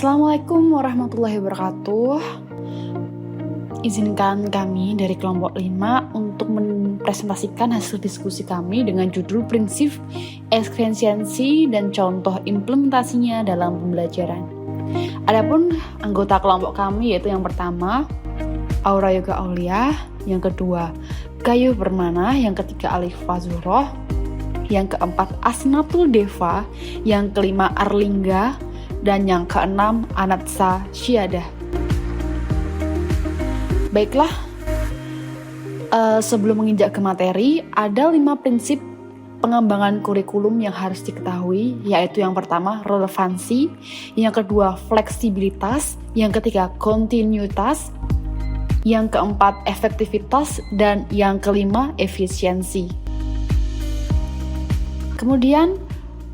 Assalamualaikum warahmatullahi wabarakatuh. Izinkan kami dari kelompok 5 untuk mempresentasikan hasil diskusi kami dengan judul prinsip efisiensi dan contoh implementasinya dalam pembelajaran. Adapun anggota kelompok kami yaitu yang pertama Aura Yoga Aulia, yang kedua Gayuh Permana, yang ketiga Alif Fazuroh, yang keempat Asnatul Deva, yang kelima Arlingga, dan yang keenam Anatsa Syiadah. Baiklah, sebelum menginjak ke materi, ada 5 prinsip pengembangan kurikulum yang harus diketahui, yaitu yang pertama relevansi, yang kedua fleksibilitas, yang ketiga kontinuitas, yang keempat efektivitas, dan yang kelima efisiensi. Kemudian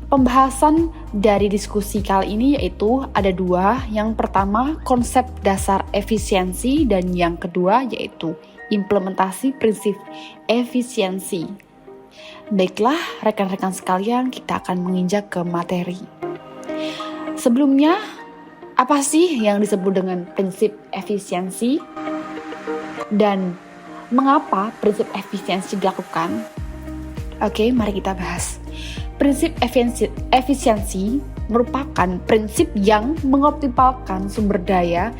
pembahasan dari diskusi kali ini yaitu ada 2. Yang pertama konsep dasar efisiensi dan yang kedua yaitu implementasi prinsip efisiensi. Baiklah rekan-rekan sekalian, kita akan menginjak ke materi. Sebelumnya, apa sih yang disebut dengan prinsip efisiensi? Dan mengapa prinsip efisiensi dilakukan? Oke, mari kita bahas. Prinsip efisiensi merupakan prinsip yang mengoptimalkan sumber daya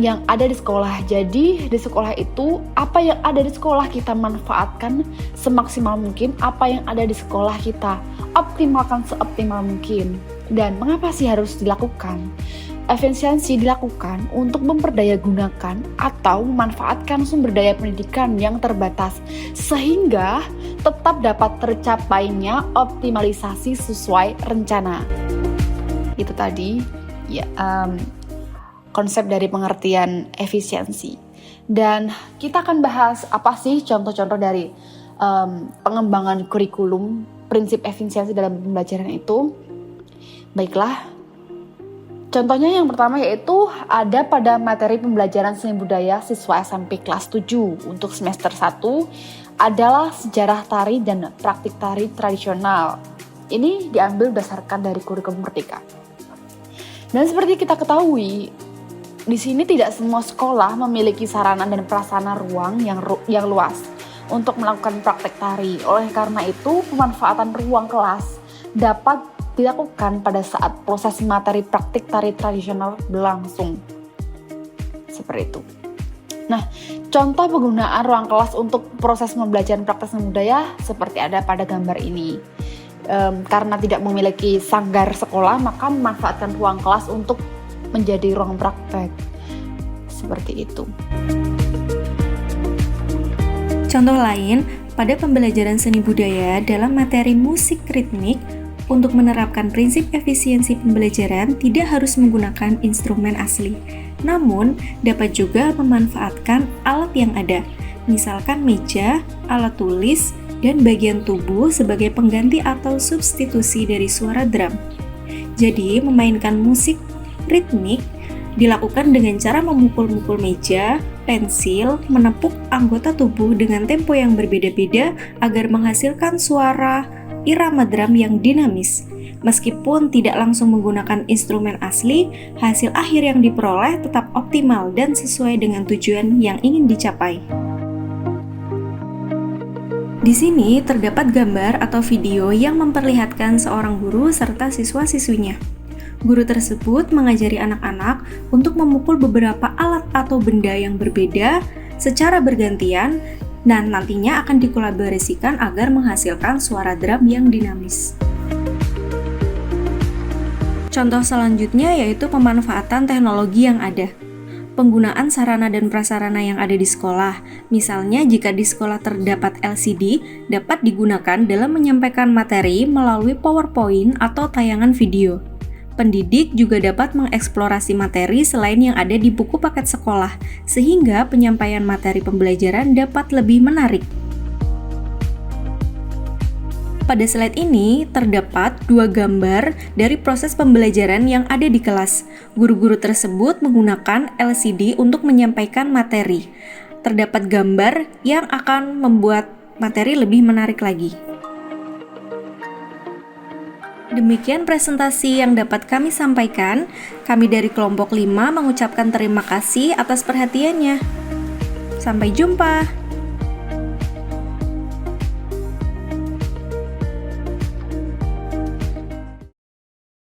yang ada di sekolah. Jadi di sekolah itu apa yang ada di sekolah kita manfaatkan semaksimal mungkin, apa yang ada di sekolah kita optimalkan seoptimal mungkin. Dan mengapa sih harus dilakukan? Efisiensi dilakukan untuk memperdaya gunakan atau memanfaatkan sumber daya pendidikan yang terbatas sehingga tetap dapat tercapainya optimalisasi sesuai rencana. Itu tadi ya konsep dari pengertian efisiensi. Dan kita akan bahas apa sih contoh-contoh dari pengembangan kurikulum prinsip efisiensi dalam pembelajaran itu. Baiklah, contohnya yang pertama yaitu ada pada materi pembelajaran seni budaya siswa SMP kelas 7 untuk semester 1 adalah sejarah tari dan praktik tari tradisional. Ini diambil berdasarkan dari kurikulum Merdeka. Dan seperti kita ketahui, di sini tidak semua sekolah memiliki sarana dan prasarana ruang yang luas untuk melakukan praktik tari. Oleh karena itu, pemanfaatan ruang kelas dapat dilakukan pada saat proses materi praktik tari tradisional berlangsung. Seperti itu. Nah, contoh penggunaan ruang kelas untuk proses pembelajaran praktek seni budaya seperti ada pada gambar ini. Karena tidak memiliki sanggar sekolah, maka memanfaatkan ruang kelas untuk menjadi ruang praktek. Seperti itu. Contoh lain, pada pembelajaran seni budaya dalam materi musik ritmik, untuk menerapkan prinsip efisiensi pembelajaran tidak harus menggunakan instrumen asli, namun dapat juga memanfaatkan alat yang ada, misalkan meja, alat tulis, dan bagian tubuh sebagai pengganti atau substitusi dari suara drum. Jadi, memainkan musik ritmik dilakukan dengan cara memukul-mukul meja, pensil, menepuk anggota tubuh dengan tempo yang berbeda-beda agar menghasilkan suara irama drum yang dinamis. Meskipun tidak langsung menggunakan instrumen asli, hasil akhir yang diperoleh tetap optimal dan sesuai dengan tujuan yang ingin dicapai. Di sini terdapat gambar atau video yang memperlihatkan seorang guru serta siswa-siswinya. Guru tersebut mengajari anak-anak untuk memukul beberapa alat atau benda yang berbeda secara bergantian dan nantinya akan dikolaborasikan agar menghasilkan suara drum yang dinamis. Contoh selanjutnya yaitu pemanfaatan teknologi yang ada. Penggunaan sarana dan prasarana yang ada di sekolah. Misalnya jika di sekolah terdapat LCD, dapat digunakan dalam menyampaikan materi melalui PowerPoint atau tayangan video. Pendidik juga dapat mengeksplorasi materi selain yang ada di buku paket sekolah, sehingga penyampaian materi pembelajaran dapat lebih menarik. Pada slide ini terdapat 2 gambar dari proses pembelajaran yang ada di kelas. Guru-guru tersebut menggunakan LCD untuk menyampaikan materi. Terdapat gambar yang akan membuat materi lebih menarik lagi. Demikian presentasi yang dapat kami sampaikan. Kami dari kelompok 5 mengucapkan terima kasih atas perhatiannya. Sampai jumpa.